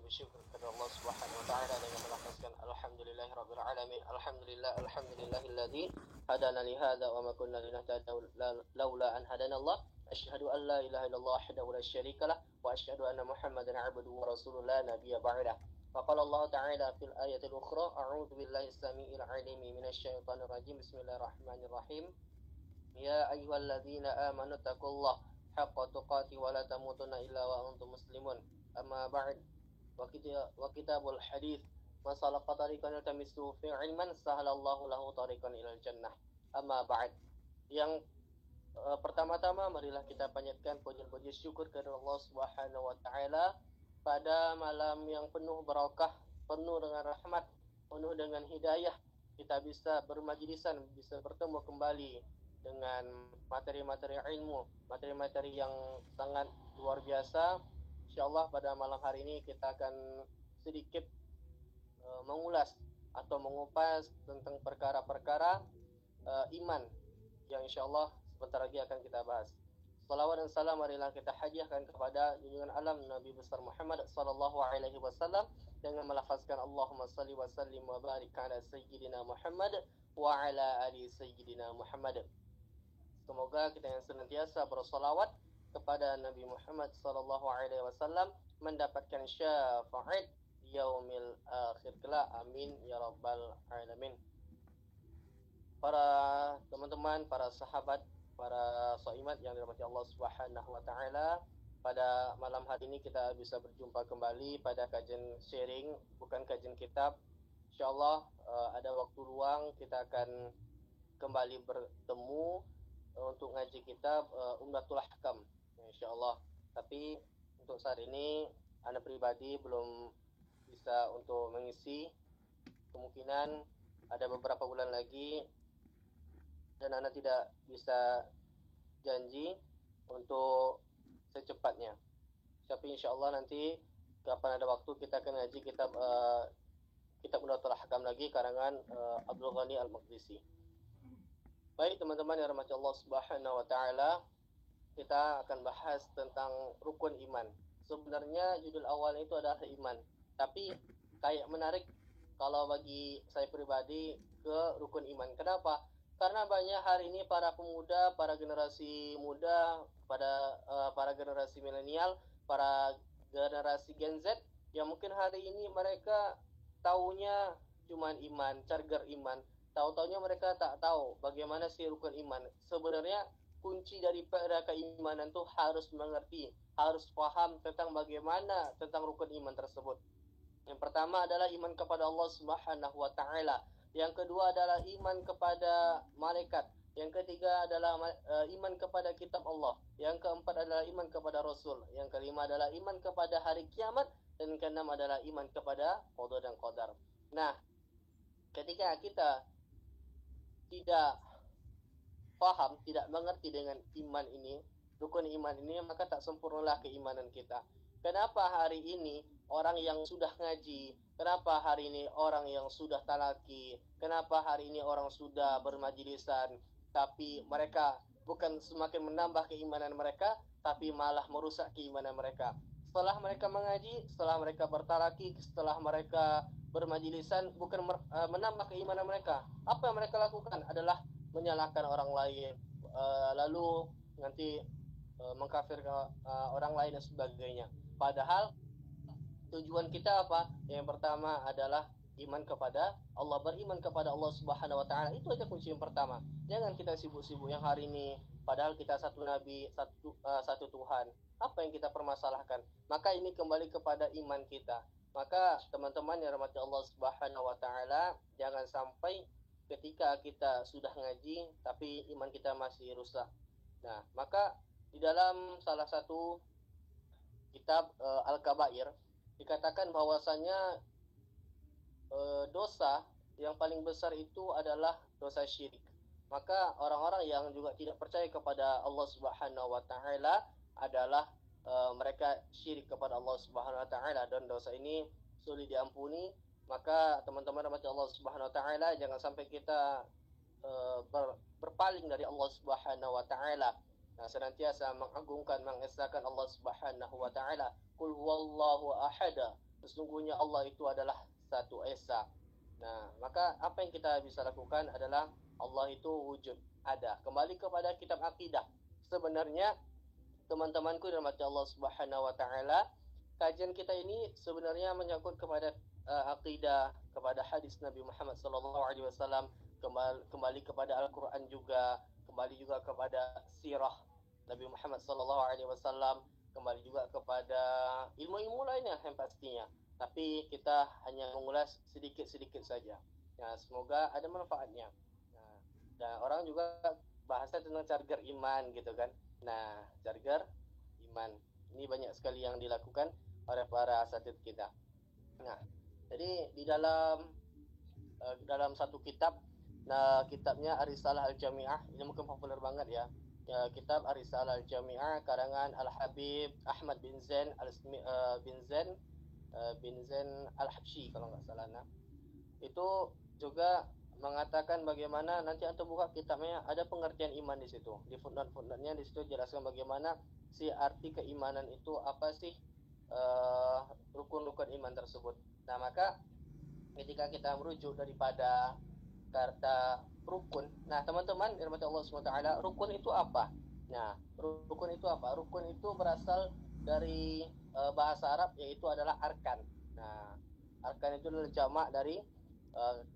bersyukur kepada Allah Subhanahu wa taala dengan melafazkan alhamdulillahirabbil alamin. Alhamdulillahilladzi hadana li hadza wa ma kunna linahtadiya laula an hadanallah. Asyhadu an la ilaha illallah wahdahu la syarikalah wa asyhadu anna Muhammadan 'abduhu wa rasuluhu la nabiyya ba'dah. Faqala Allah ta'ala fil ayatil ukhra a'udzu billahi as-sami'il 'alim minasy syaithanir rajim. Bismillahirrahmanirrahim. Ya ayyuhalladzina amanu taqullaha haqqa tuqatih wa la tamutunna illa wa antum muslimun. Amma ba'd. Wa kitabul hadis masalah tariqan yatamisu fi ilman sahalallahu lahu tariqan ilal jannah. Amma ba'd. Yang pertama-tama marilah kita panjatkan puji syukur kepada Allah Subhanahu wa taala pada malam yang penuh barakah, penuh dengan rahmat, penuh dengan hidayah. Kita bisa bermajlisan, bisa bertemu kembali dengan materi-materi ilmu, materi-materi yang sangat luar biasa. Insyaallah pada malam hari ini kita akan sedikit mengulas atau mengupas tentang perkara-perkara iman yang insyaallah sebentar lagi akan kita bahas. Salawat dan salam marilah kita hadiahkan kepada junjungan alam Nabi besar Muhammad sallallahu alaihi wasallam dengan melafazkan Allahumma salli wa sallim wa barik ala sayyidina Muhammad wa ala ali sayyidina Muhammad. Semoga kita yang senantiasa bersolawat kepada Nabi Muhammad sallallahu alaihi wasallam mendapatkan syafaat yaumil akhir kelak. Amin ya rabbal alamin. Para teman-teman, para sahabat, para shaimat yang dirahmati Allah Subhanahu wa taala, pada malam hari ini kita bisa berjumpa kembali pada kajian sharing, bukan kajian kitab. Insyaallah ada waktu luang kita akan kembali bertemu untuk ngaji kitab Umdatul Ahkam, insyaallah. Tapi untuk saat ini Anda pribadi belum bisa untuk mengisi. Kemungkinan ada beberapa bulan lagi dan Anda tidak bisa janji untuk secepatnya. Tapi insyaallah nanti kapan ada waktu kita akan ngaji kitab Umdatul Ahkam lagi karangan Abdul Ghani Al-Maqdisi. Baik teman-teman yang dirahmati Allah Subhanahu wa taala, kita akan bahas tentang rukun iman. Sebenarnya judul awalnya itu adalah iman, tapi kayak menarik kalau bagi saya pribadi ke rukun iman. Kenapa? Karena banyak hari ini para pemuda, para generasi muda, para generasi milenial, para generasi Gen Z yang mungkin hari ini mereka taunya cuman iman, charger iman. Tahu-taunya mereka tak tahu bagaimana sih rukun iman. Sebenarnya kunci daripada keimanan itu harus mengerti, harus paham tentang bagaimana tentang rukun iman tersebut. Yang pertama adalah iman kepada Allah Subhanahu wa taala. Yang kedua adalah iman kepada malaikat. Yang ketiga adalah iman kepada kitab Allah. Yang keempat adalah iman kepada Rasul. Yang kelima adalah iman kepada hari kiamat. Dan keenam adalah iman kepada qada dan qadar. Nah, ketika kita tidak paham, tidak mengerti dengan iman ini, rukun iman ini, maka tak sempurnalah keimanan kita. Kenapa hari ini orang yang sudah ngaji, kenapa hari ini orang yang sudah talaki, kenapa hari ini orang sudah bermajlisan, tapi mereka bukan semakin menambah keimanan mereka, tapi malah merusak keimanan mereka. Setelah mereka mengaji, setelah mereka bertalaki, setelah mereka bermajlisan, bukan menambah keimanan mereka. Apa yang mereka lakukan adalah menyalahkan orang lain, lalu nanti mengkafirkan orang lain dan sebagainya. Padahal tujuan kita apa? Yang pertama adalah iman kepada Allah, beriman kepada Allah Subhanahu wa taala. Itu aja kunci yang pertama. Jangan kita sibuk-sibuk yang hari ini padahal kita satu nabi, satu Tuhan. Apa yang kita permasalahkan? Maka ini kembali kepada iman kita. Maka teman-teman yang dirahmati Allah Subhanahu wa taala, jangan sampai ketika kita sudah ngaji tapi iman kita masih rusak. Nah, maka di dalam salah satu kitab Al-Kabair dikatakan bahwasanya dosa yang paling besar itu adalah dosa syirik. Maka orang-orang yang juga tidak percaya kepada Allah Subhanahu wa taala adalah mereka syirik kepada Allah Subhanahu wa taala, dan dosa ini sulit diampuni. Maka teman-teman rahmati Allah Subhanahu wa taala, jangan sampai kita berpaling dari Allah Subhanahu wa taala. Nah, senantiasa mengagungkan, mengesahkan Allah Subhanahu wa taala. Qul huwallahu ahad, sesungguhnya Allah itu adalah satu esa. Nah, maka apa yang kita bisa lakukan adalah Allah itu wujud, ada. Kembali kepada kitab akidah. Sebenarnya teman-temanku dirahmati Allah Subhanahu wa taala, kajian kita ini sebenarnya menyangkut kepada akidah, kepada hadis Nabi Muhammad sallallahu alaihi wasallam, kembali kepada Al-Qur'an juga, kembali juga kepada sirah Nabi Muhammad sallallahu alaihi wasallam, kembali juga kepada ilmu-ilmu lainnya yang pastinya. Tapi kita hanya mengulas sedikit-sedikit saja. Ya, semoga ada manfaatnya. Nah, dan orang juga bahasa tentang charger iman gitu kan. Nah, charger iman. Ini banyak sekali yang dilakukan oleh para asatid kita. Nah, jadi di dalam satu kitab, nah kitabnya Ar-Risalah Al-Jami'ah, ini mungkin populer banget ya. Ya, kitab Ar-Risalah Al-Jami'ah karangan Al-Habib Ahmad bin Zain bin Zain Al-Habsyi kalau nggak salah. Nah, itu juga mengatakan bagaimana, nanti antum buka kitabnya, ada pengertian iman di situ. Di footnote-footnote-nya di situ jelaskan bagaimana si arti keimanan itu, apa sih rukun-rukun iman tersebut. Nah, maka ketika kita merujuk daripada kata rukun, nah teman-teman dirahmati Allah SWT, rukun itu apa? Nah, rukun itu apa? Rukun itu berasal dari bahasa Arab, yaitu adalah arkan. Nah, arkan itu adalah jamak dari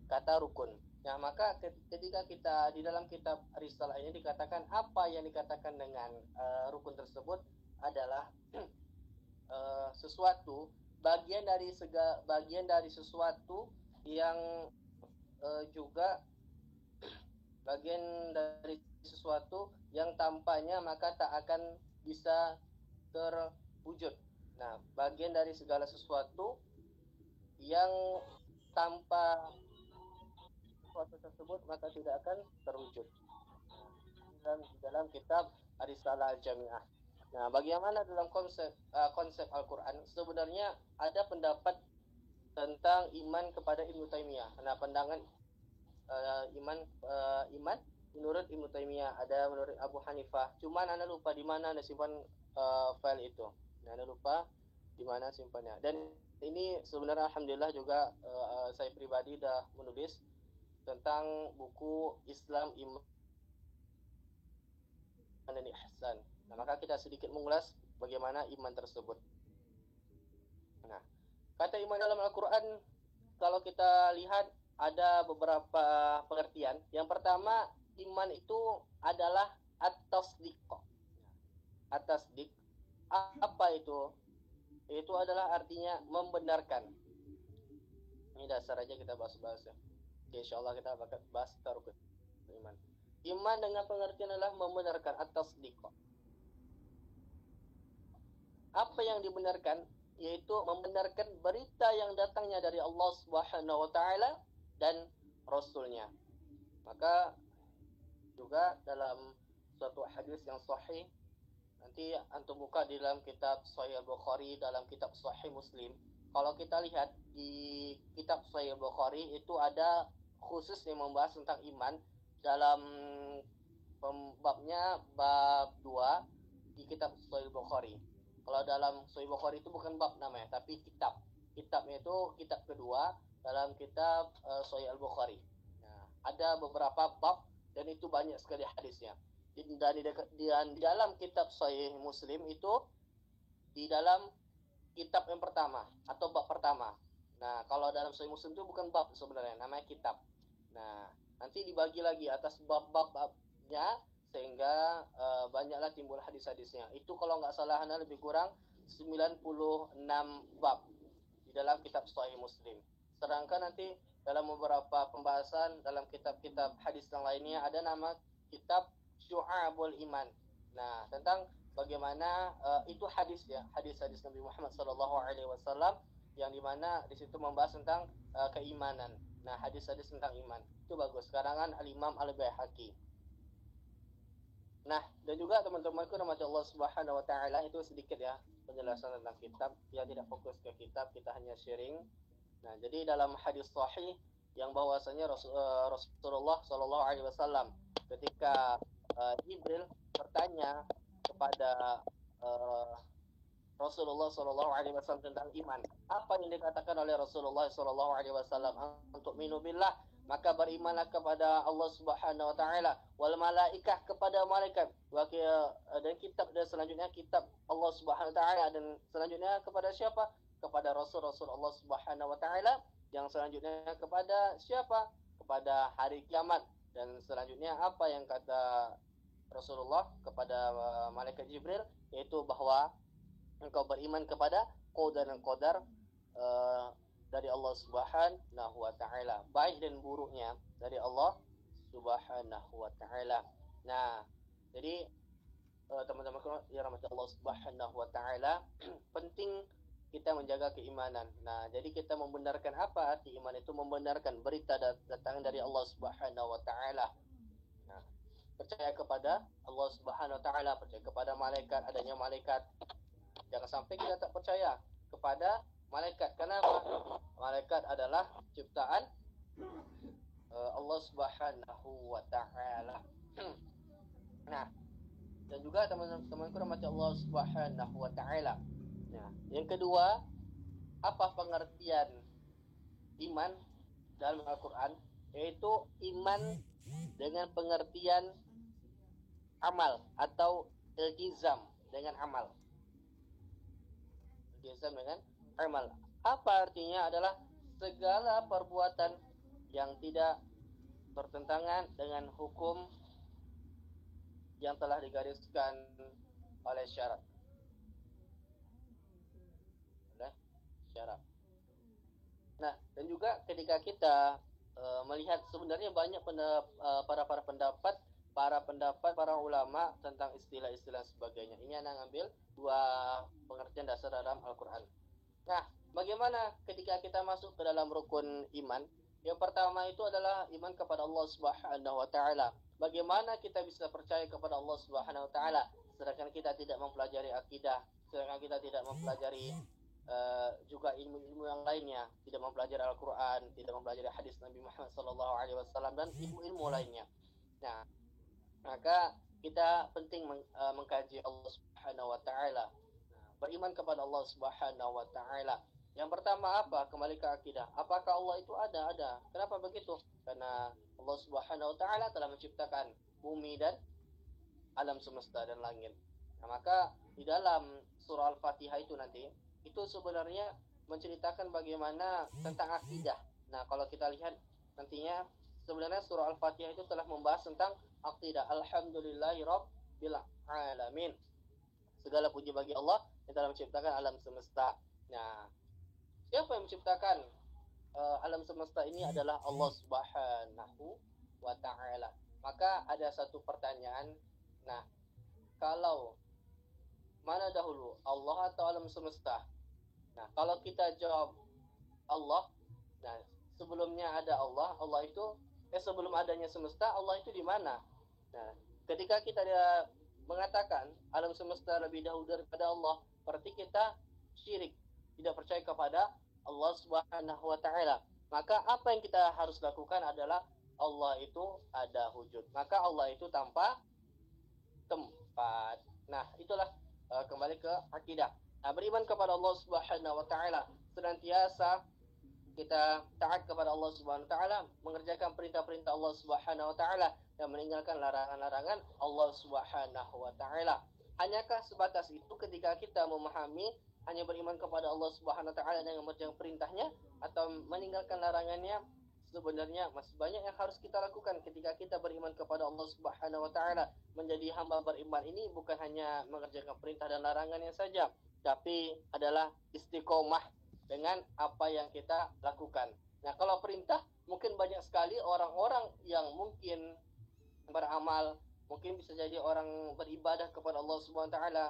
kata rukun. Nah, maka ketika kita di dalam kitab Risalah ini dikatakan, apa yang dikatakan dengan rukun tersebut adalah sesuatu, bagian dari sesuatu yang juga bagian dari sesuatu yang tampaknya maka tak akan bisa terwujud. Nah, bagian dari segala sesuatu yang tanpa sesuatu tersebut maka tidak akan terwujud. Di dalam kitab Ar-Risalah Al-Jami'ah. Nah, bagaimana dalam konsep Al-Quran? Sebenarnya ada pendapat tentang iman kepada Ibnu Taimiyah. Nah, pandangan iman menurut Ibnu Taimiyah, ada menurut Abu Hanifah. Cuman anda lupa di mana anda simpan file itu. Nah, anda lupa di mana simpannya. Dan ini sebenarnya alhamdulillah juga saya pribadi dah menulis tentang buku Islam, Iman dan Ihsan. Nah, maka kita sedikit mengulas bagaimana iman tersebut. Nah, kata iman dalam Al-Quran, kalau kita lihat ada beberapa pengertian. Yang pertama, iman itu adalah at-tasdiq. At-tasdiq, apa itu? Itu adalah artinya membenarkan. Ini dasar aja kita bahas-bahas ya. Insya Allah kita bakal bahas tarukut iman. Iman dengan pengertian adalah membenarkan, at-tasdiq. Apa yang dibenarkan? Yaitu membenarkan berita yang datangnya dari Allah Subhanahu wa taala dan Rasulnya. Maka juga dalam suatu hadis yang sahih, nanti antum buka di dalam kitab Sahih Al-Bukhari, dalam kitab Sahih Muslim. Kalau kita lihat di kitab Sahih Al-Bukhari itu ada khusus yang membahas tentang iman dalam babnya bab 2 di kitab Sahih Al-Bukhari. Kalau dalam Sahih Bukhari itu bukan bab namanya, tapi kitab. Kitabnya itu kitab kedua dalam kitab Sahih Al-Bukhari. Nah, ada beberapa bab dan itu banyak sekali hadisnya. Dan di dalam kitab Sahih Muslim itu di dalam kitab yang pertama atau bab pertama. Nah, kalau dalam Sahih Muslim itu bukan bab sebenarnya, namanya kitab. Nah, nanti dibagi lagi atas bab-babnya sehingga banyaklah timbul hadis-hadisnya. Itu kalau nggak salah lebih kurang 96 bab di dalam kitab Sahih Muslim. Sedangkan nanti dalam beberapa pembahasan dalam kitab-kitab hadis yang lainnya ada nama kitab Syu'abul Iman. Nah, tentang bagaimana itu hadis ya, hadis-hadis Nabi Muhammad SAW yang dimana di situ membahas tentang keimanan. Nah, hadis-hadis tentang iman itu bagus. Karangan Al-Imam Al-Baihaqi. Nah, dan juga teman-temanku rahmati Allah Subhanahu wa taala, itu sedikit ya penjelasan tentang kitab. Ya, tidak fokus ke kitab, kita hanya sharing. Nah, jadi dalam hadis sahih yang bahwasanya Rasulullah sallallahu alaihi wasallam ketika Jibril bertanya kepada Rasulullah Shallallahu Alaihi Wasallam tentang iman. Apa yang dikatakan oleh Rasulullah Shallallahu Alaihi Wasallam untuk minubillah, maka berimanlah kepada Allah Subhanahu Wa Taala, wal malaikah kepada malaikat, dan kitab, dan selanjutnya kitab Allah Subhanahu Wa Taala, dan selanjutnya kepada siapa? Kepada Rasul-Rasul Allah Subhanahu Wa Taala, yang selanjutnya kepada siapa? Kepada hari kiamat, dan selanjutnya apa yang kata Rasulullah kepada malaikat Jibril, yaitu bahwa engkau beriman kepada qadar dan qadar dari Allah Subhanahu wa taala, baik dan buruknya dari Allah Subhanahu wa taala. Nah, jadi teman-teman yang rahmati Allah Subhanahu wa taala, penting kita menjaga keimanan. Nah, jadi kita membenarkan apa arti iman itu? Membenarkan berita datang dari Allah Subhanahu wa taala. Nah, percaya kepada Allah Subhanahu wa taala, percaya kepada malaikat, adanya malaikat. Jangan sampai kita tak percaya kepada malaikat. Kenapa? Malaikat adalah ciptaan Allah Subhanahu wa taala. Nah, dan juga teman-temanku rahmati Allah Subhanahu wa taala. Nah, yang kedua, apa pengertian iman dalam Al-Qur'an? Yaitu iman dengan pengertian amal atau iltizam dengan amal. Iltizam dengan amal. Apa artinya? Adalah segala perbuatan yang tidak bertentangan dengan hukum yang telah digariskan oleh syarat. Nah, dan juga ketika kita melihat sebenarnya banyak para ulama tentang istilah-istilah sebagainya. Ini anak ngambil dua pengertian dasar dalam Al-Quran. Nah, bagaimana ketika kita masuk ke dalam rukun iman? Yang pertama itu adalah iman kepada Allah Subhanahu wa taala. Bagaimana kita bisa percaya kepada Allah Subhanahu wa taala sedangkan kita tidak mempelajari akidah, sedangkan kita tidak mempelajari juga ilmu-ilmu yang lainnya, tidak mempelajari Al-Quran, tidak mempelajari hadis Nabi Muhammad SAW, dan ilmu-ilmu lainnya. Nah, maka kita penting mengkaji Allah Subhanahu wa taala. Beriman kepada Allah Subhanahu wa taala. Yang pertama apa? Kembali ke akidah. Apakah Allah itu ada? Ada. Kenapa begitu? Karena Allah Subhanahu wa taala telah menciptakan bumi dan alam semesta dan langit. Nah, maka di dalam surah Al-Fatihah itu nanti, itu sebenarnya menceritakan bagaimana tentang akidah. Nah, kalau kita lihat nantinya, sebenarnya surah Al-Fatihah itu telah membahas tentang akidah. Alhamdulillahirabbil alamin. Segala puji bagi Allah yang telah menciptakan alam semesta. Nah, siapa yang menciptakan alam semesta ini? Adalah Allah Subhanahu wa taala. Maka ada satu pertanyaan. Nah, kalau mana dahulu, Allah atau alam semesta? Nah, kalau kita jawab Allah, nah sebelumnya ada Allah, Allah itu sebelum adanya semesta, Allah itu di mana? Nah, ketika kita mengatakan alam semesta lebih dahulu daripada Allah, berarti kita syirik, tidak percaya kepada Allah Subhanahu wa taala. Maka apa yang kita harus lakukan adalah Allah itu ada wujud. Maka Allah itu tanpa tempat. Nah, itulah kembali ke akidah. Nah, beriman kepada Allah Subhanahu wa taala, senantiasa kita taat kepada Allah Subhanahu wa taala, mengerjakan perintah-perintah Allah Subhanahu wa taala dan meninggalkan larangan-larangan Allah Subhanahu wa taala. Hanyakah sebatas itu ketika kita memahami hanya beriman kepada Allah Subhanahu wa taala dengan mengerjakan perintahnya atau meninggalkan larangannya? Sebenarnya masih banyak yang harus kita lakukan ketika kita beriman kepada Allah Subhanahu wa taala. Menjadi hamba beriman ini bukan hanya mengerjakan perintah dan larangannya saja, tapi adalah istiqomah dengan apa yang kita lakukan. Nah, kalau perintah, mungkin banyak sekali orang-orang yang mungkin beramal, mungkin bisa jadi orang beribadah kepada Allah Subhanahu wa taala.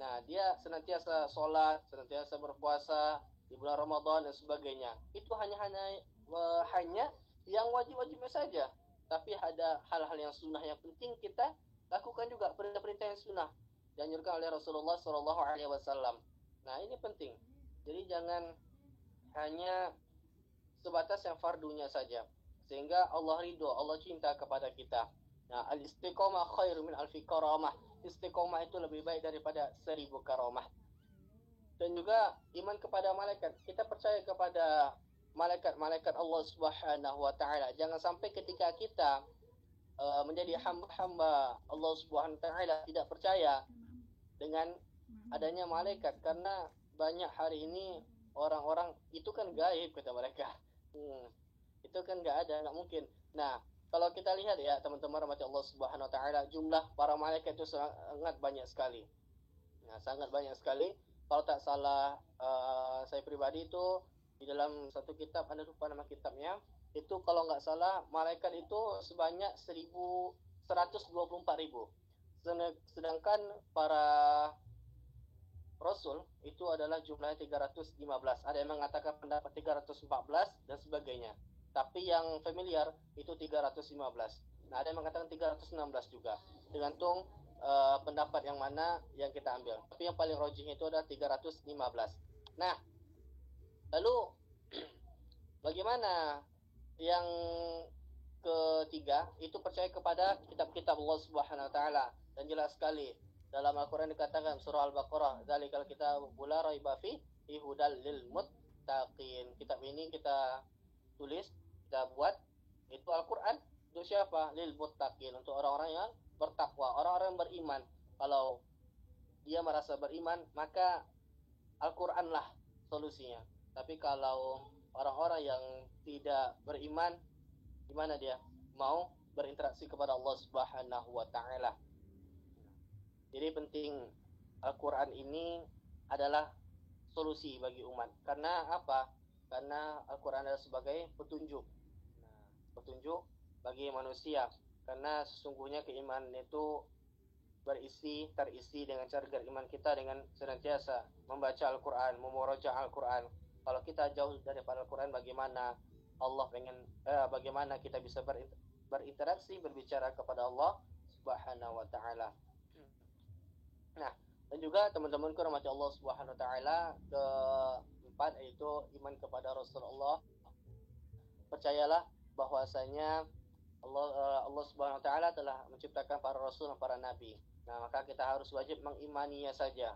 Nah, dia senantiasa sholat, senantiasa berpuasa di bulan Ramadan dan sebagainya. Itu hanya yang wajib-wajibnya saja. Tapi ada hal-hal yang sunnah yang penting kita lakukan juga, perintah-perintah yang sunnah dianjurkan oleh Rasulullah SAW. Nah, ini penting. Jadi jangan hanya sebatas yang fardunya saja, sehingga Allah ridho, Allah cinta kepada kita. Nah, al-istiqomah khairu min alfi karamah. Istiqomah itu lebih baik daripada 1000 karamah. Dan juga iman kepada malaikat. Kita percaya kepada malaikat-malaikat Allah Subhanahu wa taala. Jangan sampai ketika kita menjadi hamba-hamba Allah Subhanahu wa taala tidak percaya dengan adanya malaikat, karena banyak hari ini orang-orang itu kan gaib kata mereka. Itu kan nggak ada, nggak mungkin. Nah, kalau kita lihat ya teman-teman rahmati Allah Subhanahu wa taala, jumlah para malaikat itu sangat banyak sekali. Nah, sangat banyak sekali. Kalau tak salah saya pribadi itu di dalam satu kitab, Anda lupa nama kitabnya, itu kalau nggak salah malaikat itu sebanyak 124.000. Sedangkan para Rasul itu adalah jumlahnya 315. Ada yang mengatakan pendapat 314 dan sebagainya. Tapi yang familiar itu 315. Nah, ada yang mengatakan 316 juga. Tergantung pendapat yang mana yang kita ambil. Tapi yang paling rajih itu adalah 315. Nah, lalu bagaimana yang ketiga? Itu percaya kepada kitab-kitab Allah Subhanahu wa taala. Dan jelas sekali dalam Al-Quran dikatakan surah Al-Baqarah, dzalikal kitabu la raiba fihi hudal lil muttaqin. Kitab ini kita tulis, kita buat, itu Al-Quran untuk siapa? Lil muttaqin, untuk orang-orang yang bertakwa, orang-orang yang beriman. Kalau dia merasa beriman, maka Al-Quran lah solusinya. Tapi kalau orang-orang yang tidak beriman, gimana dia mau berinteraksi kepada Allah Subhanahu wa taala? Jadi penting Al-Quran ini adalah solusi bagi umat. Karena apa? Karena Al-Quran adalah sebagai petunjuk. Petunjuk bagi manusia. Karena sesungguhnya keimanan itu terisi dengan cara iman kita dengan senantiasa membaca Al-Quran, memurajaah Al-Quran. Kalau kita jauh daripada Al-Quran, bagaimana bagaimana kita bisa berinteraksi, berbicara kepada Allah Subhanahu wa taala. Nah, dan juga teman-temanku rahmati Allah Subhanahu wa taala, keempat yaitu iman kepada Rasulullah. Percayalah bahwasanya Allah Subhanahu wa taala telah menciptakan para rasul dan para nabi. Nah, maka kita harus wajib mengimaninya saja.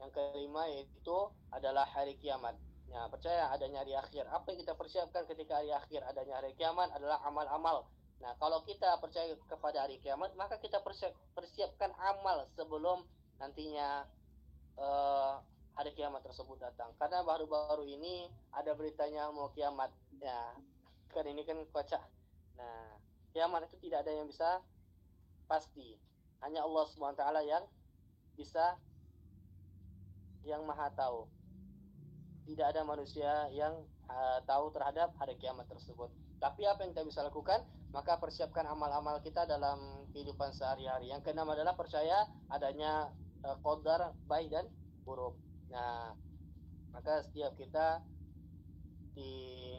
Yang kelima yaitu adalah hari kiamat. Nah, percaya adanya hari akhir. Apa yang kita persiapkan ketika hari akhir adanya hari kiamat adalah amal-amal. Nah, kalau kita percaya kepada hari kiamat, maka kita persiapkan amal sebelum nantinya hari kiamat tersebut datang. Karena baru-baru ini ada beritanya mau kiamat. Ya, kan ini kan kocak. Nah, kiamat itu tidak ada yang bisa pasti. Hanya Allah SWT yang bisa, yang maha tahu. Tidak ada manusia yang tahu terhadap hari kiamat tersebut. Tapi apa yang kita bisa lakukan? Maka persiapkan amal-amal kita dalam kehidupan sehari-hari. Yang keenam adalah percaya adanya qadar baik dan buruk. Nah, maka setiap kita di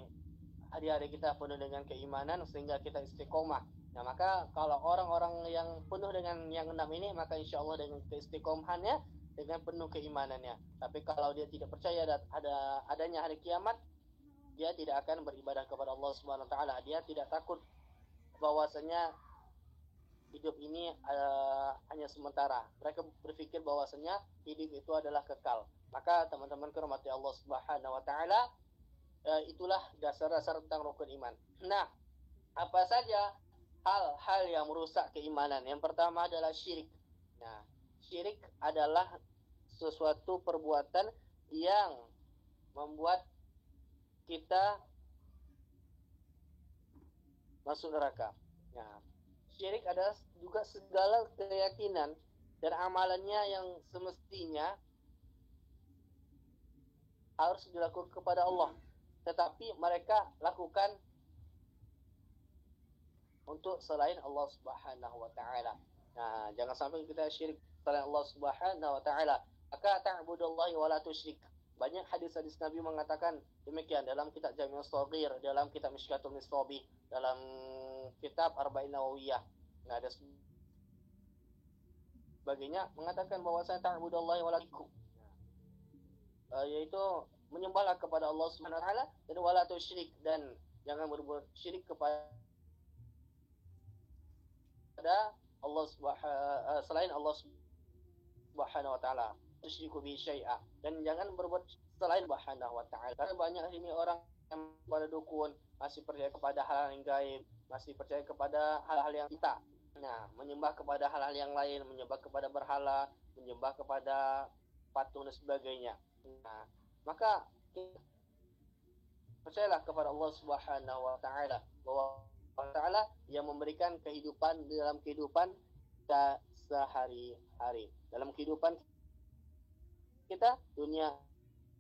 hari-hari kita penuh dengan keimanan sehingga kita istiqomah. Nah, maka kalau orang-orang yang penuh dengan yang enam ini, maka insya Allah dengan keistiqomahannya, dengan penuh keimanannya. Tapi kalau dia tidak percaya adanya hari kiamat, dia tidak akan beribadah kepada Allah Subhanahu wa taala. Dia tidak takut bahwasanya hidup ini hanya sementara. Mereka berpikir bahwasanya hidup itu adalah kekal. Maka teman-teman rahmati Allah Subhanahu wa taala, itulah dasar-dasar tentang rukun iman. Nah, apa saja hal-hal yang merusak keimanan? Yang pertama adalah syirik. Nah, syirik adalah sesuatu perbuatan yang membuat kita masuk neraka. Nah, syirik adalah juga segala keyakinan dan amalannya yang semestinya harus dilakukan kepada Allah, tetapi mereka lakukan untuk selain Allah Subhanahu wa taala. Nah, jangan sampai kita syirik selain Allah Subhanahu wa taala. Maka ta'budullahi wa la tusyrik. Banyak hadis-hadis Nabi mengatakan demikian dalam kitab Jami' Shaghir, dalam kitab Mishkatul Misbah, dalam kitab Arba'in Nawawiyah. Nah, ada sebagainya mengatakan bahwasanya ta'budullahi wa la tusyrik, yaitu menyembahlah kepada Allah Subhanahu wa taala, dan wala tusyrik, dan jangan berbuat syirik kepada Allah selain Allah Subhanahu wa taala. tusyriku bi syai'a, dan jangan berbuat selain Subhanahu wa taala. Karena banyak ini orang yang pada dukun, masih percaya kepada hal yang gaib, masih percaya kepada hal-hal yang kita. Nah, menyembah kepada hal-hal yang lain, menyembah kepada berhala, menyembah kepada patung dan sebagainya. Nah, maka percayalah kepada Allah Subhanahu wa taala bahwa Allah taala yang memberikan kehidupan dalam kehidupan kita sehari-hari, dalam kehidupan kita dunia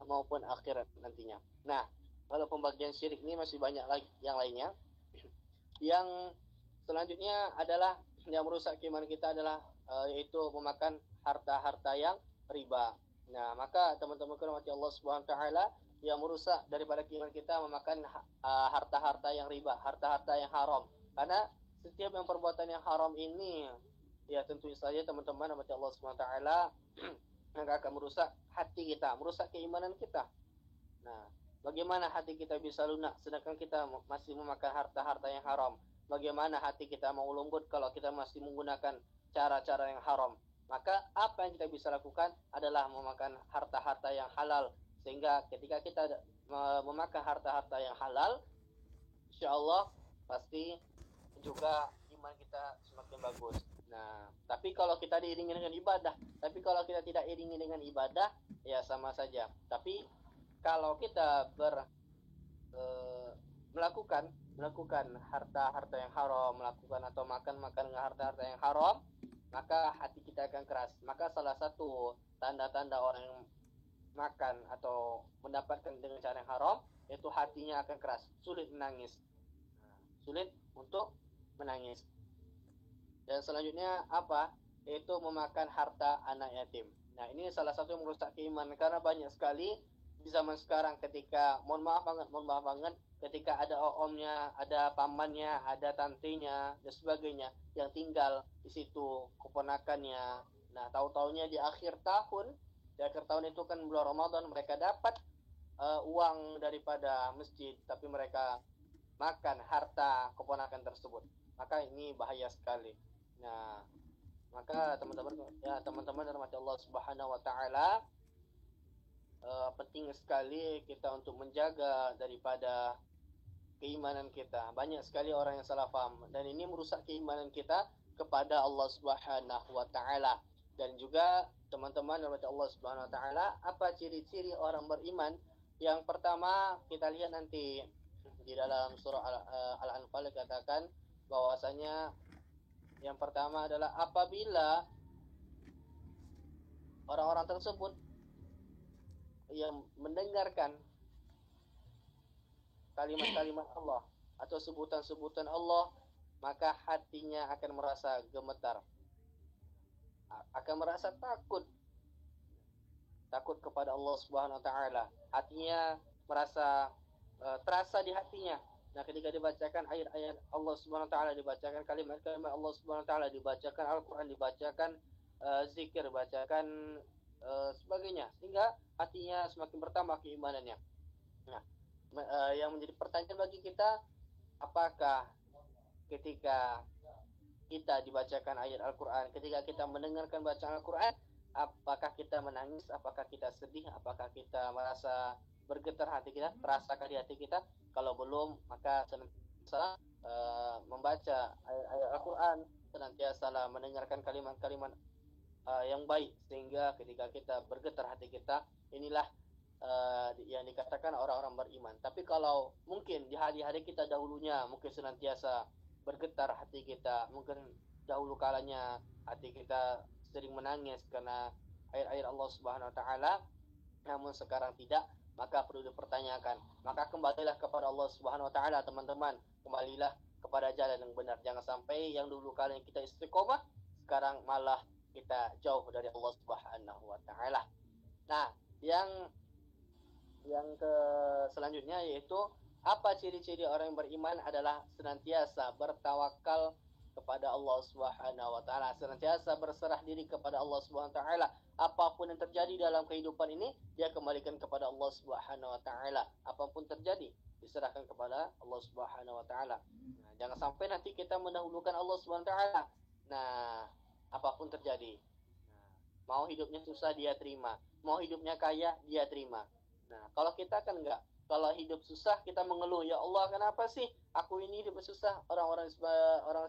maupun akhirat nantinya. Nah, kalau pembagian syirik ini masih banyak lagi yang lainnya. Yang selanjutnya adalah yang merusak keimanan kita adalah yaitu memakan harta-harta yang riba. Nah, maka teman-teman hormati Allah Subhanahu wa taala, yang merusak daripada keimanan kita memakan harta-harta yang riba, harta-harta yang haram. Karena setiap yang perbuatan yang haram ini ya tentu saja teman-teman hormati Allah Subhanahu wa taala yang akan merusak hati kita, merusak keimanan kita. Nah, bagaimana hati kita bisa lunak sedangkan kita masih memakan harta-harta yang haram? Bagaimana hati kita mau lembut kalau kita masih menggunakan cara-cara yang haram? Maka apa yang kita bisa lakukan adalah memakan harta-harta yang halal. Sehingga ketika kita memakan harta-harta yang halal, insya Allah pasti juga iman kita semakin bagus. Nah, tapi kalau kita diiringi dengan ibadah, tapi kalau kita tidak iringi dengan ibadah, ya sama saja. Tapi kalau kita melakukan harta-harta yang haram, melakukan atau makan dengan harta-harta yang haram, maka hati kita akan keras. Maka salah satu tanda-tanda orang yang makan atau mendapatkan dengan cara yang haram, itu hatinya akan keras, sulit menangis, sulit untuk menangis. Dan selanjutnya apa? Yaitu memakan harta anak yatim. Nah, ini salah satu yang merusak keimanan karena banyak sekali di zaman sekarang ketika mohon maaf banget ketika ada omnya, ada pamannya, ada tantenya dan sebagainya yang tinggal di situ, keponakannya. Nah, tahu-taunya di akhir tahun itu kan bulan Ramadan, mereka dapat uang daripada masjid, tapi mereka makan harta keponakan tersebut. Maka ini bahaya sekali. Nah, maka teman-teman rahmati Allah Subhanahu wa taala, penting sekali kita untuk menjaga daripada keimanan kita. Banyak sekali orang yang salah paham dan ini merusak keimanan kita kepada Allah Subhanahu wa taala. Dan juga teman-teman rahmati Allah Subhanahu wa taala, apa ciri-ciri orang beriman? Yang pertama kita lihat nanti di dalam surah Al-Anfal dikatakan bahwasanya yang pertama adalah apabila orang-orang tersebut yang mendengarkan kalimat-kalimat Allah atau sebutan-sebutan Allah, maka hatinya akan merasa gemetar, akan merasa takut kepada Allah Subhanahu wa taala. Hatinya merasa terasa di hatinya. Nah, ketika dibacakan ayat-ayat Allah Subhanahu wa taala, dibacakan kalimat-kalimat Allah Subhanahu wa taala, dibacakan Al-Qur'an, dibacakan zikir, dibacakan sebagainya, sehingga hatinya semakin bertambah keimanannya. Nah, yang menjadi pertanyaan bagi kita, apakah ketika kita dibacakan ayat Al-Quran, ketika kita mendengarkan bacaan Al-Quran, apakah kita menangis, apakah kita sedih, apakah kita merasa bergetar hati kita, terasakan di hati kita? Kalau belum, maka senantiasa membaca ayat-ayat Al-Quran, senantiasa mendengarkan kalimat-kalimat yang baik, sehingga ketika kita bergetar hati kita, inilah yang dikatakan orang-orang beriman. Tapi kalau mungkin di hari-hari kita dahulunya mungkin senantiasa bergetar hati kita, mungkin dahulu kalanya hati kita sering menangis karena ayat-ayat Allah Subhanahu wa taala, namun sekarang tidak, maka perlu dipertanyakan. Maka kembalilah kepada Allah Subhanahu wa taala, teman-teman. Kembalilah kepada jalan yang benar. Jangan sampai yang dulu kalanya kita istiqomah, sekarang malah kita jauh dari Allah Subhanahu wa taala. Nah, yang ke selanjutnya yaitu apa ciri-ciri orang yang beriman adalah senantiasa bertawakal kepada Allah Subhanahu wa taala, senantiasa berserah diri kepada Allah Subhanahu wa taala. Apapun yang terjadi dalam kehidupan ini, dia kembalikan kepada Allah Subhanahu wa taala. Apapun terjadi, diserahkan kepada Allah Subhanahu wa taala. Nah, jangan sampai nanti kita mendahulukan Allah Subhanahu wa taala. Nah, apapun terjadi. Mau hidupnya susah dia terima, mau hidupnya kaya dia terima. Nah, kalau kita kan enggak. Kalau hidup susah kita mengeluh, ya Allah kenapa sih aku ini hidup susah, orang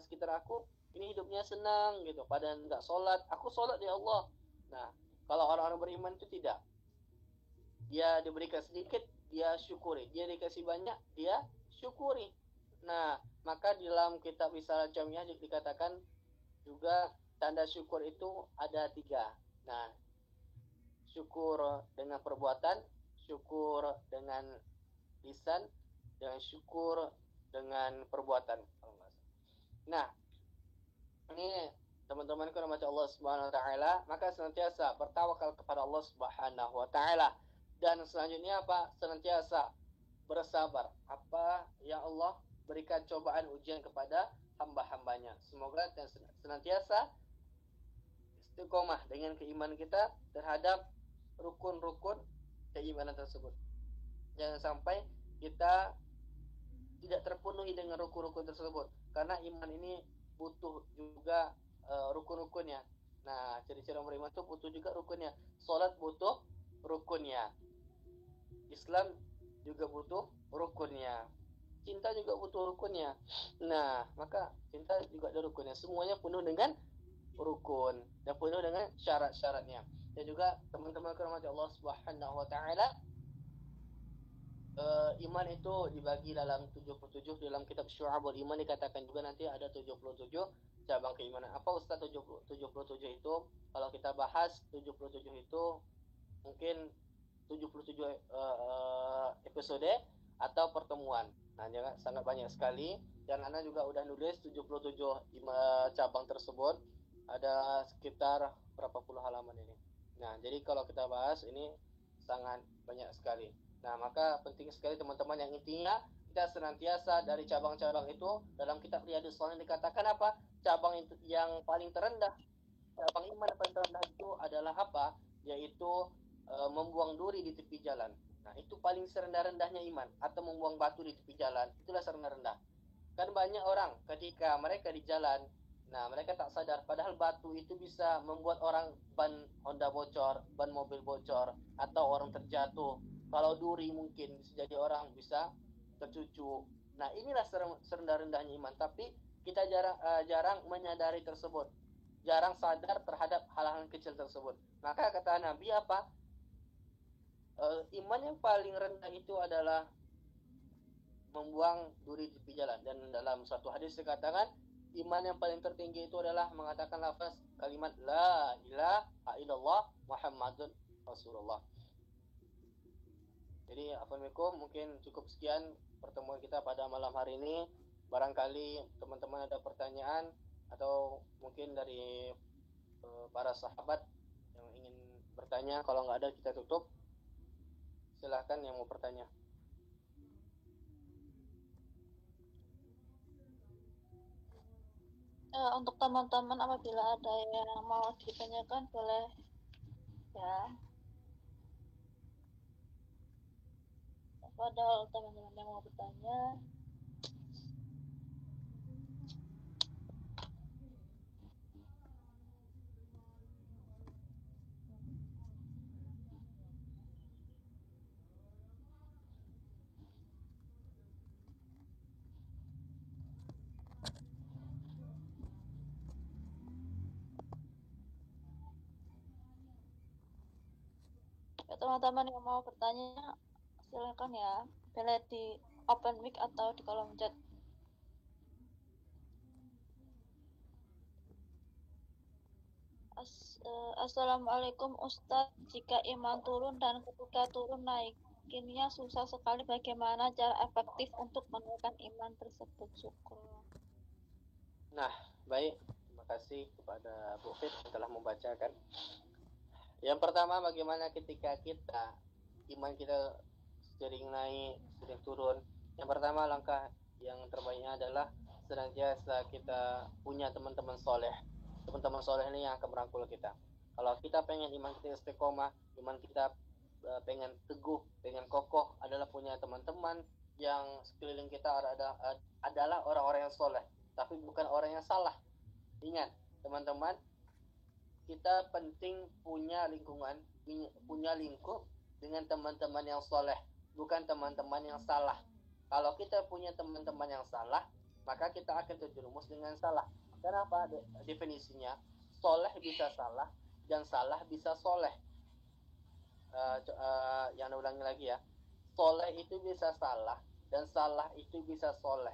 sekitar aku ini hidupnya senang gitu, padahal enggak sholat, aku sholat ya Allah. Nah, kalau orang-orang beriman itu tidak. Dia diberikan sedikit, dia syukuri. Dia dikasih banyak, dia syukuri. Nah, maka di dalam kitab Risalah Jamiah dikatakan juga tanda syukur itu ada 3. Nah, syukur dengan perbuatan, syukur dengan lisan, dan syukur dengan perbuatan. Nah, ini teman-teman kalau macam Allah Subhanahu wa taala, maka senantiasa bertawakal kepada Allah Subhanahu wa taala. Dan selanjutnya apa? Senantiasa bersabar. Apa yang Allah berikan cobaan ujian kepada hamba-hambanya. Semoga senantiasa istiqomah dengan keimanan kita terhadap rukun-rukun keimanan tersebut. Jangan sampai kita tidak terpenuhi dengan rukun-rukun tersebut, karena iman ini butuh juga rukun-rukunnya. Nah, ciri-ciri orang beriman itu butuh juga rukunnya. Salat butuh rukunnya, Islam juga butuh rukunnya, cinta juga butuh rukunnya. Nah, maka cinta juga ada rukunnya. Semuanya penuh dengan rukun dan penuh dengan syarat-syaratnya. Dan juga teman-teman kerahmati Allah Subhanahu wa taala, iman itu dibagi dalam 77. Dalam kitab Syu'abul Iman dikatakan juga nanti ada 77 cabang keimanan. Apa Ustaz 77 itu? Kalau kita bahas 77 itu mungkin 77 episode atau pertemuan. Nah, sangat banyak sekali. Dan Anda juga udah nulis 77 cabang tersebut. Ada sekitar berapa puluh halaman ini. Nah, jadi kalau kita bahas ini sangat banyak sekali. Nah, maka penting sekali teman-teman, yang intinya kita senantiasa dari cabang-cabang itu. Dalam kitab Riyadhus Shalihin dikatakan apa? Cabang itu yang paling terendah, cabang iman yang paling terendah itu adalah apa? Yaitu membuang duri di tepi jalan. Nah, itu paling serendah-rendahnya iman. Atau membuang batu di tepi jalan, itulah serendah-rendah. Kan banyak orang ketika mereka di jalan, nah mereka tak sadar padahal batu itu bisa membuat orang ban Honda bocor, ban mobil bocor, atau orang terjatuh. Kalau duri mungkin bisa jadi orang bisa tercucuk. Nah, inilah serendah-rendahnya iman. Tapi kita jarang menyadari tersebut, jarang sadar terhadap hal-hal kecil tersebut. Maka kata Nabi apa? Iman yang paling rendah itu adalah membuang duri di tepi jalan. Dan dalam satu hadis dikatakan iman yang paling tertinggi itu adalah mengatakan lafaz kalimat la ilaha illallah Muhammadun Rasulullah. Jadi assalamualaikum, mungkin cukup sekian pertemuan kita pada malam hari ini. Barangkali teman-teman ada pertanyaan atau mungkin dari para sahabat yang ingin bertanya. Kalau nggak ada kita tutup. Silahkan yang mau bertanya. Untuk teman-teman apabila ada yang mau ditanyakan boleh ya. Pada teman-teman yang mau bertanya, ya, teman-teman yang mau bertanya silakan ya, boleh di open mic atau di kolom chat. Assalamualaikum Ustadz, jika iman turun dan ketika turun naikinnya susah sekali, bagaimana cara efektif untuk menaikkan iman tersebut? Syukur. Nah, baik. Terima kasih kepada Bu Fit yang telah membacakan. Yang pertama, bagaimana ketika iman kita sering naik, sering turun. Yang pertama, langkah yang terbaiknya adalah senantiasa kita punya teman-teman soleh. Teman-teman soleh ini yang akan merangkul kita. Kalau kita pengen iman kita istiqomah, iman kita pengen teguh, pengen kokoh, adalah punya teman-teman yang sekeliling kita adalah orang-orang yang soleh, tapi bukan orang yang salah. Ingat, teman-teman, kita penting punya lingkungan, punya lingkup dengan teman-teman yang soleh, bukan teman-teman yang salah. Kalau kita punya teman-teman yang salah, maka kita akan terjerumus dengan salah. Kenapa? Definisinya, soleh bisa salah dan salah bisa soleh. Yang ulangi lagi ya, soleh itu bisa salah dan salah itu bisa soleh.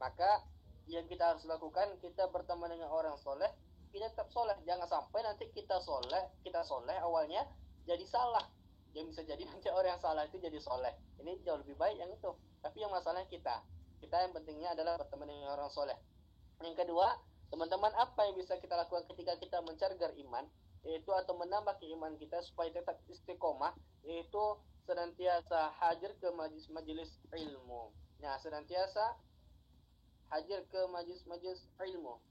Maka yang kita harus lakukan, kita berteman dengan orang soleh, kita tetap soleh. Jangan sampai nanti kita soleh awalnya jadi salah. Yang bisa jadi nanti orang yang salah itu jadi soleh. Ini jauh lebih baik yang itu. Tapi yang masalahnya kita yang pentingnya adalah berteman dengan orang soleh. Yang kedua, teman-teman, apa yang bisa kita lakukan ketika kita mencargar iman, yaitu atau menambah keimanan kita supaya tetap istiqomah, yaitu senantiasa hadir ke majelis ilmu. Nah, senantiasa hadir ke majelis ilmu.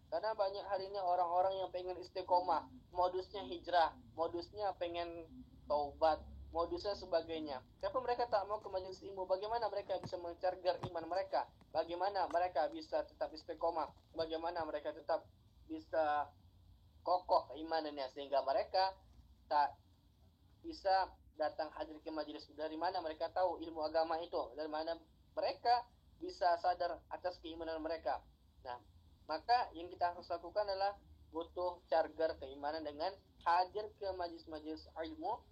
Karena banyak hari ini orang-orang yang pengen istiqomah, modusnya hijrah, modusnya pengen taubat, modusnya sebagainya. Tapi mereka tak mau ke majelis ilmu. Bagaimana mereka bisa mencargar iman mereka? Bagaimana mereka bisa tetap istiqomah? Bagaimana mereka tetap bisa kokoh keimanannya sehingga mereka tak bisa datang hadir ke majelis? Dari mana mereka tahu ilmu agama itu? Dari mana mereka bisa sadar atas keimanan mereka? Nah, maka yang kita harus lakukan adalah butuh charger keimanan dengan hadir ke majelis-majelis ilmu,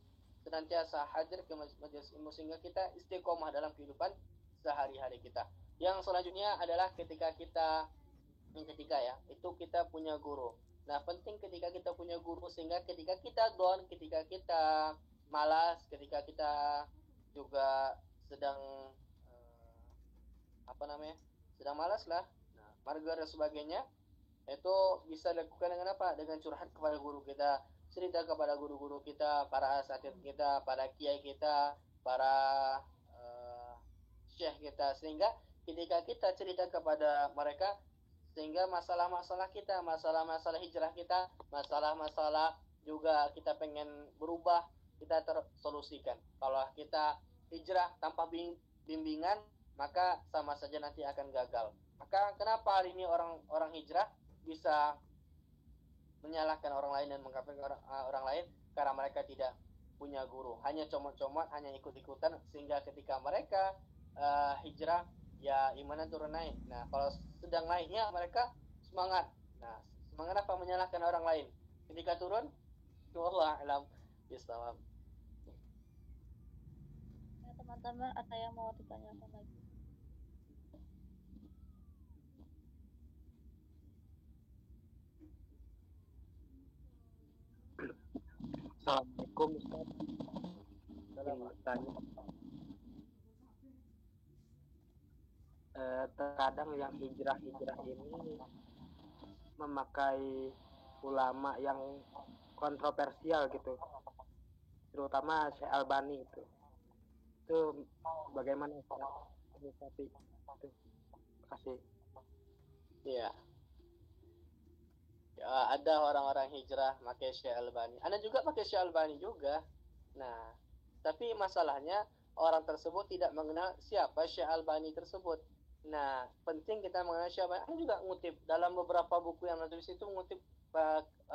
senantiasa hadir ke majelis ilmu sehingga kita istiqomah dalam kehidupan sehari-hari kita. Yang selanjutnya adalah ketika kita punya guru. Nah, penting ketika kita punya guru sehingga ketika kita down, ketika kita malas, ketika kita juga sedang sedang malas lah, marga dan sebagainya, itu bisa dilakukan dengan apa? Dengan curhat kepada guru kita, cerita kepada guru-guru kita, para asatidz kita, para kiai kita, para syekh kita, sehingga ketika kita cerita kepada mereka, sehingga masalah-masalah kita, masalah-masalah hijrah kita, masalah-masalah juga kita pengen berubah, kita tersolusikan. Kalau kita hijrah tanpa bimbingan, maka sama saja nanti akan gagal. Maka kenapa hari ini orang hijrah bisa menyalahkan orang lain dan mengkafirkan orang lain? Karena mereka tidak punya guru, hanya comot-comot, hanya ikut-ikutan, sehingga ketika mereka hijrah, ya imannya turun naik. Nah, kalau sedang naiknya mereka semangat. Nah, semangat apa? Menyalahkan orang lain. Ketika turun, wallahu a'lam bishawab. Ya, teman-teman, ada yang mau ditanyakan lagi? Assalamualaikum Ustaz. Terkadang yang hijrah ini memakai ulama yang kontroversial gitu, terutama Syekh Albani itu bagaimana Ustaz? Terima kasih. Iya. Ya, ada orang-orang hijrah pakai Syekh Albani. Anda juga pakai Syekh Albani juga. Nah, tapi masalahnya orang tersebut tidak mengenal siapa Syekh Albani tersebut. Nah, penting kita mengenal siapa. Anda juga ngutip dalam beberapa buku yang menulis itu, ngutip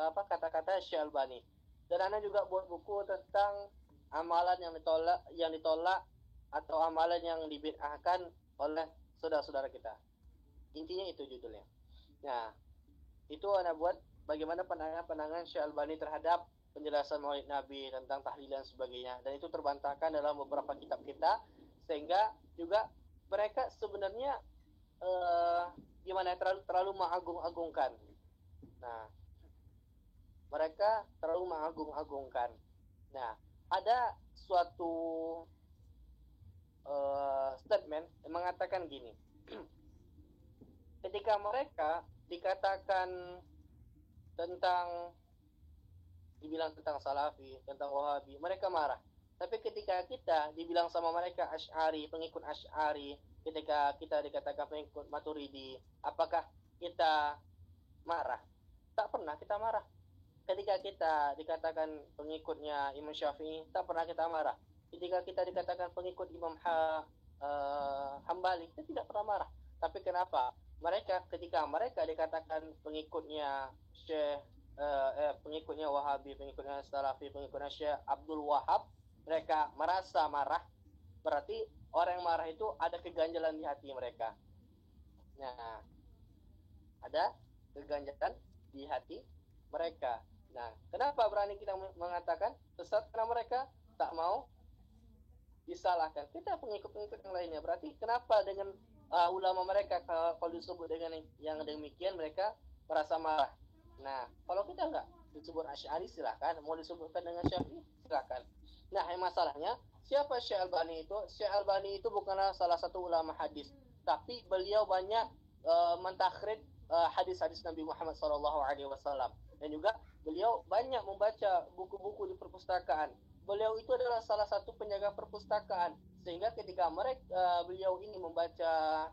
kata-kata Syekh Albani. Dan Anda juga buat buku tentang amalan yang ditolak atau amalan yang dibid'ahkan oleh saudara-saudara kita. Intinya itu judulnya. Nah, itu Anda buat bagaimana pandangan Syekh Albani terhadap penjelasan Maulid Nabi tentang tahlil dan sebagainya, dan itu terbantahkan dalam beberapa kitab kita, sehingga juga mereka sebenarnya terlalu mengagung-agungkan. Nah, mereka terlalu mengagung-agungkan. Nah, ada suatu statement yang mengatakan gini. Ketika mereka dikatakan dibilang tentang Salafi, tentang Wahabi, mereka marah. Tapi ketika kita dibilang sama mereka Asy'ari, pengikut Asy'ari, ketika kita dikatakan pengikut Maturidi, apakah kita marah? Tak pernah kita marah. Ketika kita dikatakan pengikutnya Imam Syafi'i, tak pernah kita marah. Ketika kita dikatakan pengikut Imam Hambali, kita tidak pernah marah. Tapi kenapa? Ketika mereka dikatakan pengikutnya Syekh pengikutnya Wahabi, pengikutnya Salafi, pengikutnya Syekh Abdul Wahab, mereka merasa marah, berarti orang yang marah itu ada keganjalan di hati mereka. Nah, ada keganjalan di hati mereka. Nah, kenapa berani kita mengatakan sesat? Karena mereka tak mau disalahkan. Kita pengikut-pengikut yang lainnya. Berarti kenapa dengan ulama mereka kalau disebut dengan yang demikian mereka merasa marah? Nah, kalau kita enggak disebut Asy'ari silakan, mau disebutkan dengan Syafi'i silakan. Nah, yang masalahnya siapa Syekh Albani itu? Syekh Albani itu bukanlah salah satu ulama hadis, tapi beliau banyak mentakhrij hadis-hadis Nabi Muhammad SAW, dan juga beliau banyak membaca buku-buku di perpustakaan. Beliau itu adalah salah satu penjaga perpustakaan, sehingga ketika beliau ini membaca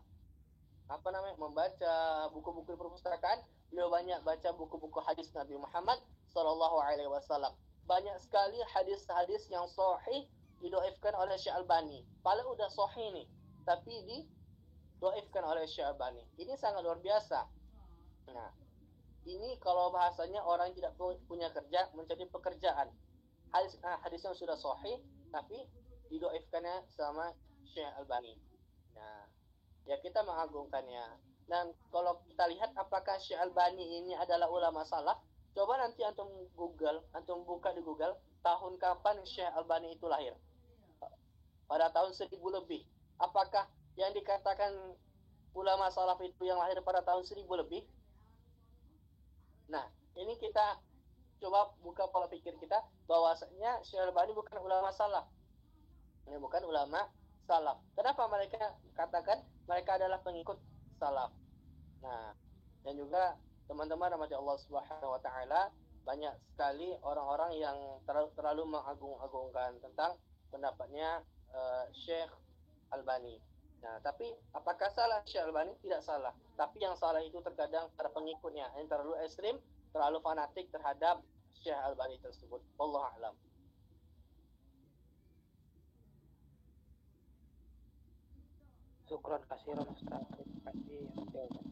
buku-buku di perpustakaan, beliau banyak baca buku-buku hadis Nabi Muhammad SAW. Banyak sekali hadis-hadis yang sahih didoifkan oleh Syekh Albani. Padahal udah sahih nih, tapi didoifkan oleh Syekh Albani. Ini sangat luar biasa. Nah, ini kalau bahasanya orang tidak punya kerja mencari pekerjaan. Hadis yang sudah sahih tapi didoifkannya sama Syekh Albani. Nah, ya kita mengagungkannya. Dan kalau kita lihat apakah Syekh Albani ini adalah ulama salaf, coba nanti antum buka di Google tahun kapan Syekh Albani itu lahir. Pada tahun 1000 lebih. Apakah yang dikatakan ulama salaf itu yang lahir pada tahun 1000 lebih? Nah, ini kita coba buka pola pikir kita bahwasanya Syekh Albani bukan ulama salaf. Ini bukan ulama salaf. Kenapa mereka katakan mereka adalah pengikut salaf? Nah, dan juga teman-teman rahmati Allah Subhanahu wa taala, banyak sekali orang-orang yang terlalu mengagung-agungkan tentang pendapatnya Syekh Albani. Nah, tapi apakah salah Syekh Albani? Tidak salah. Tapi yang salah itu terkadang para pengikutnya yang terlalu ekstrim, terlalu fanatik terhadap Syekh Albani tersebut. Wallahu a'lam. Syukron kasiran Ustaz. Terima kasih jawaban.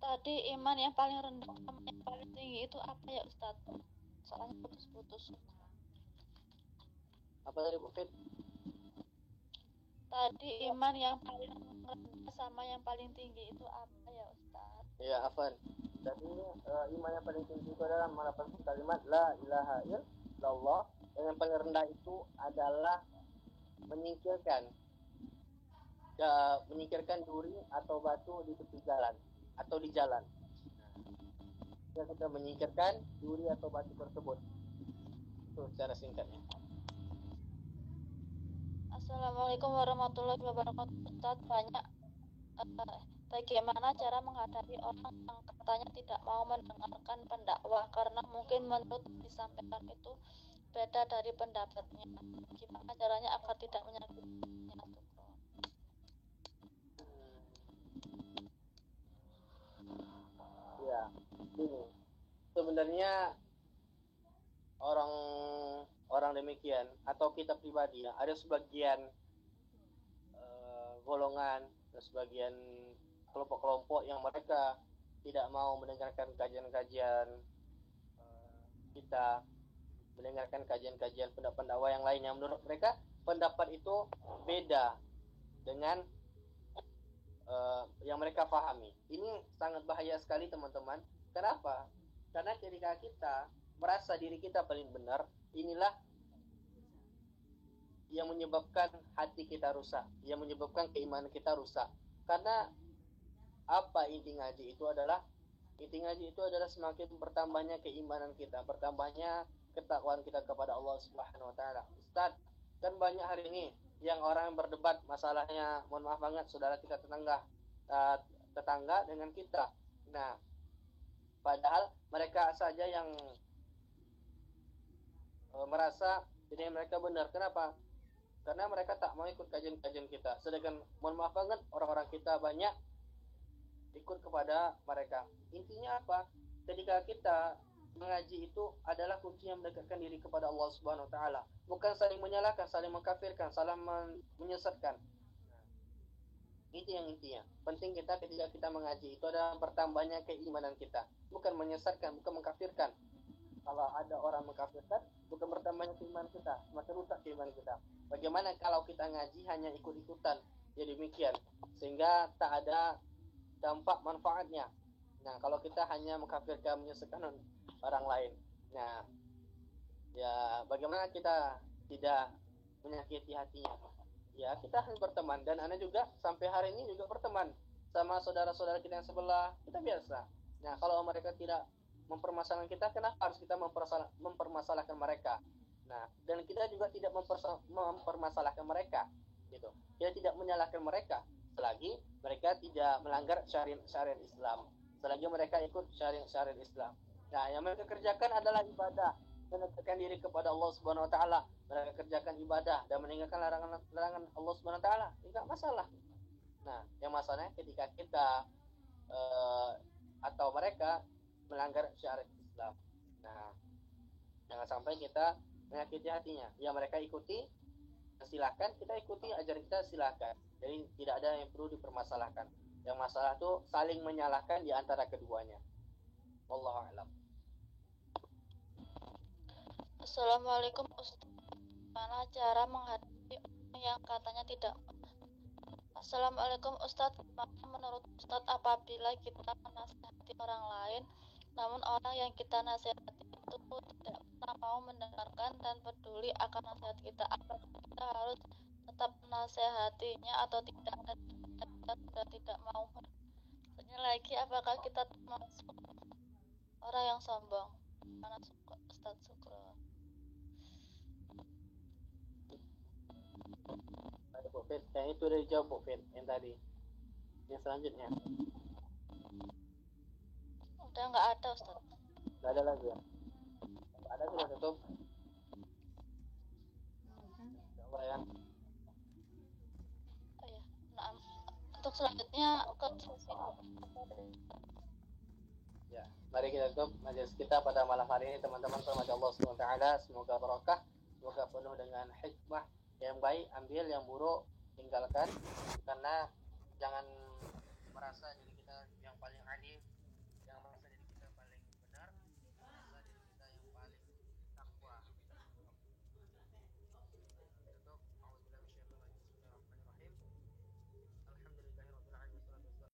Tadi iman yang paling rendah sama yang paling tinggi itu apa ya Ustaz? Soalnya putus-putus. Apa tadi Bu Fit? Tadi iman yang paling rendah sama yang paling tinggi itu apa ya Ustaz? Ya, Afan. Jadi iman yang paling tinggi itu adalah melafalkan kalimat La ilaha illallah. Dan yang paling rendah itu adalah menyingkirkan duri atau batu di tepi jalan atau di jalan. Nah, kita menyingkirkan duri atau batu tersebut. Itu secara singkatnya. Assalamualaikum warahmatullahi wabarakatuh. Ustaz, bagaimana cara menghadapi orang yang katanya tidak mau mendengarkan pendakwah karena mungkin menurut disampaikan itu beda dari pendapatnya. Gimana caranya agar tidak menyakitinya? Ya, ini sebenarnya orang demikian atau kita pribadi ya, ada sebagian golongan dan sebagian kelompok-kelompok yang mereka tidak mau mendengarkan kajian-kajian kita, mendengarkan kajian-kajian pendakwah yang lain yang menurut mereka pendapat itu beda dengan yang mereka pahami. Ini sangat bahaya sekali teman-teman. Kenapa? Karena ketika kita merasa diri kita paling benar, inilah yang menyebabkan hati kita rusak, yang menyebabkan keimanan kita rusak. Karena apa inti ngaji itu adalah semakin bertambahnya keimanan kita, bertambahnya ketakwaan kita kepada Allah Subhanahu wa taala. Ustaz, kan banyak hari ini yang orang berdebat masalahnya, mohon maaf banget saudara kita tetangga dengan kita. Nah, padahal mereka saja yang merasa ini mereka benar. Kenapa? Karena mereka tak mau ikut kajian-kajian kita. Sedangkan mohon maaf banget orang-orang kita banyak ikut kepada mereka. Intinya apa? Ketika kita mengaji itu adalah kunci yang mendekatkan diri kepada Allah Subhanahu wa taala. Bukan saling menyalahkan, saling mengkafirkan, saling menyesatkan. Itu yang intinya. Penting kita ketika kita mengaji itu adalah bertambahnya keimanan kita, bukan menyesatkan, bukan mengkafirkan. Kalau ada orang mengkafirkan, bukan bertambahnya keimanan kita, semakin rusak keimanan kita. Bagaimana kalau kita ngaji hanya ikut-ikutan, ya demikian, sehingga tak ada dampak manfaatnya. Nah, kalau kita hanya mengkafirkan, menyesatkan orang lain, nah, ya bagaimana kita tidak menyakiti hatinya? Ya, kita harus berteman, dan Anda juga sampai hari ini juga berteman sama saudara-saudara kita yang sebelah, kita biasa. Nah, kalau mereka tidak mempermasalahkan kita, kenapa harus kita mempermasalahkan mereka? Nah, dan kita juga tidak mempermasalahkan mereka, gitu. Kita tidak menyalahkan mereka selagi mereka tidak melanggar syariat Islam, selagi mereka ikut syariat Islam. Nah, yang mereka kerjakan adalah ibadah, mendekatkan diri kepada Allah Subhanahu wa taala. Mereka kerjakan ibadah dan meninggalkan larangan Allah Subhanahu wa taala, tidak masalah. Nah, yang masalahnya ketika kita atau mereka melanggar syariat Islam. Nah, jangan sampai kita menyakiti hatinya. Ya, mereka ikuti, silakan, kita ikuti ajaran kita, silakan. Jadi tidak ada yang perlu dipermasalahkan. Yang masalah itu saling menyalahkan di antara keduanya. Wallahu a'lam. Assalamualaikum Ustaz. Bagaimana cara menghadapi orang yang katanya tidak? Assalamualaikum Ustaz. Menurut Ustaz, apabila kita menasihati orang lain, namun orang yang kita nasihati itu tidak pernah mau mendengarkan dan peduli akan nasihat kita, apakah kita harus tetap menasihatinya atau tidak? Dan kita sudah tidak mau. Tanya lagi, apakah kita termasuk orang yang sombong? Mana Ustaz Sukron? Bu Fit, yang itu udah dijawab Bu Fit, yang tadi. Yang selanjutnya Udah nggak ada Ustaz. nggak ada lagi ya? Nggak ada, sudah tutup. Coba ya. Oh ya, nah, untuk selanjutnya ke sesi. Ya, mari kita tutup majelis kita pada malam hari ini, teman-teman. Rahmat Allah Subhanahu wa taala, semoga barokah, semoga penuh dengan hikmah. Yang baik ambil, yang buruk tinggalkan, karena jangan merasa diri kita yang paling alim